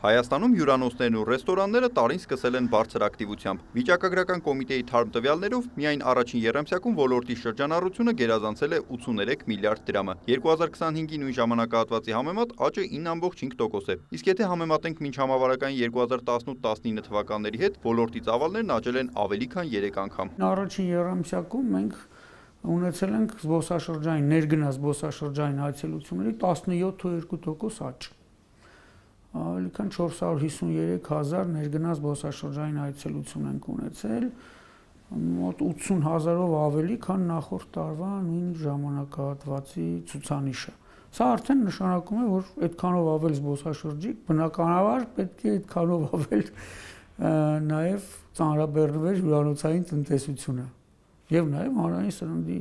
Հայաստանում հյուրանոցներն ու ռեստորանները տարին սկսել են բարձր ակտիվությամբ։ Վիճակագրական կոմիտեի թարմ տվյալներով միայն առաջին եռամսյակում ոլորտի շրջանառությունը գերազանցել է 83 միլիարդ դրամը։ 2025-ի նույն ժամանակահատվածի համեմատ աճը 9.5% է։ Իսկ եթե համեմատենք մինչհամավարակային 2018-19 թվականների հետ, ոլորտի ծավալներն աճել են ավելի քան 3 անգամ։ Առաջին եռամսյակում մենք ունեցել ենք զբոսաշրջային ներգնաց զբոսաշրջային այցելությունների 17.2% աճ։ Ավելի քան 453,000 ներգնաց զբոսաշրջային այցելություն ենք ունեցել, մոտ 80,000-ով ավելի, քան նախորդ տարվա նույն ժամանակահատվածի ցուցանիշը։ Սա արդեն նշանակում է, որ այդքանով ավել զբոսաշրջիկ, բնականաբար պետք է այդքանով ավել նաև ծանրաբեռնվեր հյուրանոցային տնտեսությունը եւ նաև հանրային սննդի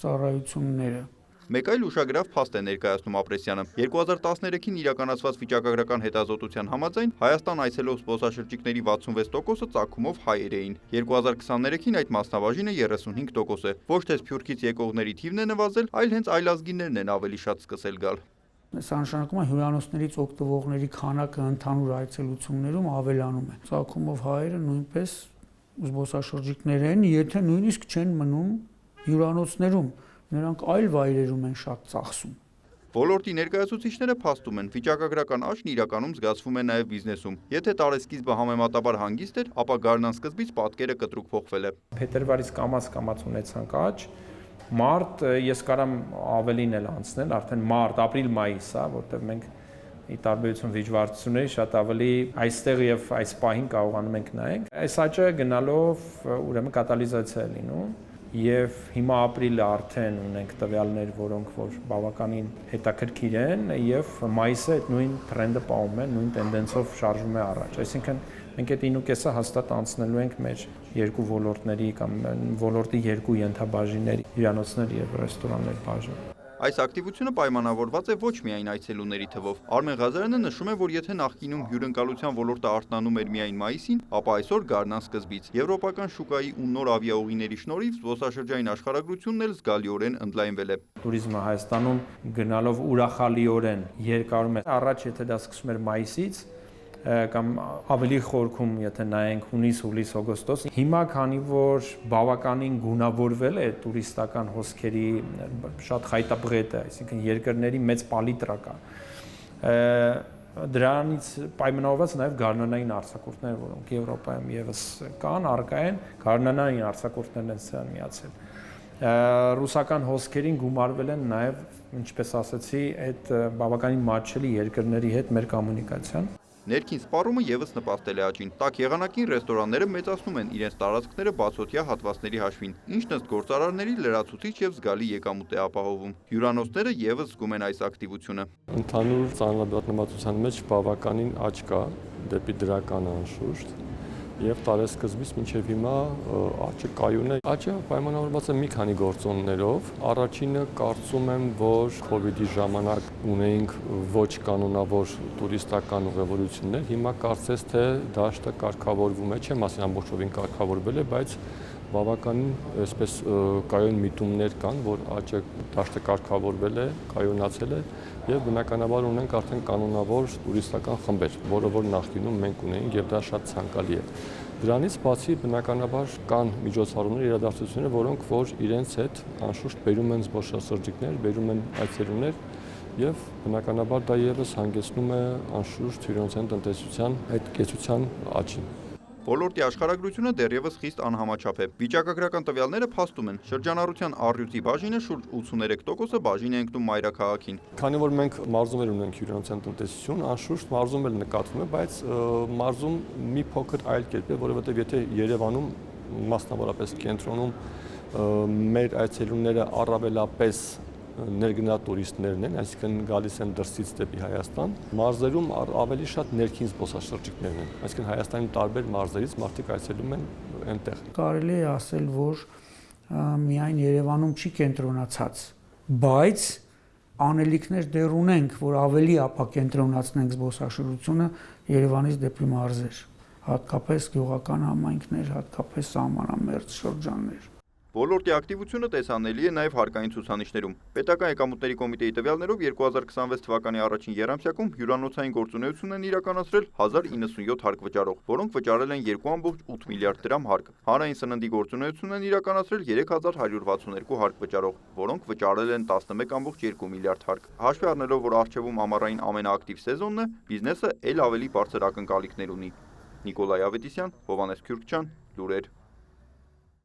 ծառայությունները։ Մեկ այլ ուշագրավ փաստ է ներկայացնում Ապրեսյանը։ 2013-ին իրականացված վիճակագրական հետազոտության համաձայն Հայաստան այցելող զբոսաշրջիկների 66%-ը ծագումով հայեր էին։ 2023-ին այդ մասնաբաժինը 35% է։ Ոչ թե Սփյուռքից եկողների թիվն է նվազել, այլ հենց այլազգիներն են ավելի շատ սկսել գալ։ Սա նշանակում է հյուրանոցներից օգտվողների քանակը ընդհանուր այցելություններում ավելանում է։ Ծագումով հայերը նույնպես զբոսաշրջիկներ են, եթե նույնիսկ չեն մնում հյուրանոցներում, նրանք այլ վայրերում են շատ ծախսում։ Ոլորտի ներկայացուցիչները փաստում են, վիճակագրական աճն իրականում զգացվում է նաև բիզնեսում։ Եթե տարեսկիզբը համեմատաբար հանգիստ էր, ապա գարնան սկզբից պատկերը կտրուկ փոխվել է։ Փետրվարից կամաց ունեցանք աճ, մարտ ես կարամ ավելին էլ անցնել, արդեն մարտ, ապրիլ-մայիս, որտեղ մենք ի տարբերություն վիճվարությունների շատ ավելի այստեղ եւ այս պահին կարողանում ենք նայենք։ Այս աճը գնալով ուրեմն կատալիզացիա է լինում եւ հիմա ապրիլը արդեն ունենք տվյալներ, որոնք որ բավականին հետաքրքիր են եւ մայիսը այդ նույն տրենդը պահում է, նույն տենդենսով շարժվում է առաջ։ Այսինքն մենք այդ 9.5-ը հաստատ անցնելու ենք մեր երկու ոլորտների կամ ոլորտի երկու ենթաբաժինների՝ հյուրանոցներ եւ ռեստորաններ բաժին։ Այս ակտիվությունը պայմանավորված է ոչ միայն այցելուների թվով։ Արմեն Ղազարյանը նշում է, որ եթե նախկինում հյուրընկալության ոլորտը արթնանում էր միայն մայիսին, ապա այսօր գարնան սկզբից։ Եվրոպական շուկայի ու նոր ավիաուղիների շնորհիվ զբոսաշրջային աշխարհագրությունն էլ զգալիորեն ընդլայնվել է։ Տուրիզմը Հայաստանում գնալով ուրախալիորեն երկարում է։ Առաջ եթե դա սկսում էր մայիսից, կամ ավելի խորքում, եթե նայենք հունիս, հուլիս, օգոստոս, հիմա քանի որ բավականին գունավորվել է տուրիստական հոսքերի շատ խայտաբղետ է, այսինքն երկրների մեծ պալիտրա կա։ Դրանից պայմանավորված նաև գարնանային արձակուրդներ, որոնք Եվրոպայում եւս կան, առկա են, գարնանային արձակուրդներն են սրան միացել։ Ռուսական հոսքերին գումարվել են նաև, ինչպես ասացի, այդ բավականին մատչելի երկրների հետ մեր կոմունիկացիան։ Ներքին սպառումը եւս նպաստել է աճին։ Տաք եղանակին ռեստորանները մեծացնում են իրենց տարածքները բացօթյա հատվածների հաշվին, ինչն ըստ գործարարների լրացուցիչ եւ զգալի եկամուտ է ապահովում։ Հյուրանոցները եւս զգում են այս ակտիվությունը։ Ընդհանուր ծանրաբեռնվածության մեջ բավականին աճ կա դեպի դրական անշուշտ եւ տարեսկզբից մինչեւ հիմա աճը կայուն է։ Աճը պայմանավորված է մի քանի գործոններով։ Առաջինը կարծում եմ, որ COVID-ի ժամանակ ունեինք ոչ կանոնավոր տուրիստական ուղևորություններ, հիմա կարծես թե դաշտը կարգավորվում է, չեմ ասի ամբողջովին կարգավորվել է, բայց բավականին այսպես կայուն միտումներ կան, որ աճը դաշտը կարգավորվել է, կայունացել է եւ բնականաբար ունենք արդեն կանոնավոր տուրիստական խմբեր, որը որ նախկինում մենք ունեինք եւ դա շատ ցանկալի է։ Դրանից բացի բնականաբար կան միջոցառումներ, իրադարձություններ, որոնք որ իրենց հետ անշուշտ բերում են զբոսաշրջիկներ, բերում են այցելուներ եւ բնականաբար դա եւս հանգեցնում է անշուշտ հյուրընկալության տնտեսության այդ կեցության աճին։ Ոլորտի աշխարհագրությունը դեռևս խիստ անհամաչափ է։ Վիճակագրական տվյալները փաստում են, շրջանառության առյուծի բաժինը շուրջ 83%-ը բաժին է ընկնում մայրաքաղաքին։ Քանի որ մենք մարզում ունենք հյուրընկալության տնտեսություն, անշուշտ մարզում էլ նկատվում է, բայց մարզում մի փոքր այլ կերպ է, որովհետեւ եթե Երևանում մասնավորապես կենտրոնում մեր այցելուները առավելապես ներգնա տուրիստներն են, այսինքն գալիս են դրսից դեպի Հայաստան, մարզերում ավելի շատ ներքին զբոսաշրջիկներն են, այսինքն Հայաստանի տարբեր մարզերից մարդիկ այցելում են այնտեղ։ Կարելի է ասել, որ միայն Երևանում չի կենտրոնացած, բայց անելիքներ դեռ ունենք, որ ավելի ապակենտրոնացնենք զբոսաշրջությունը Երևանից դեպի մարզեր, հատկապես գյուղական համայնքներ, հատկապես սահմանամերձ շրջաններ։ Ոլորտի ակտիվությունը տեսանելի է նաև հարկային ցուցանիշներում։ Պետական եկամուտների կոմիտեի տվյալներով 2026 թվականի առաջին եռամսյակում հյուրանոցային գործունեություն են իրականացրել 1097 հարկ վճարող, որոնք վճարել են 2.8 միլիարդ դրամ հարկ։ Հանրային սննդի գործունեություն են իրականացրել 3162 հարկ վճարող, որոնք վճարել են 11.2 միլիարդ հարկ։ Հաշվի առնելով, որ առջևում ամառային ամենաակտիվ սեզոնն է, բիզնեսը ել ավելի բարձր ակնկալիքներ ունի։ Նիկոլայ Ավետիսյան, Հովհաննես Քյուրքչյան, լուրեր։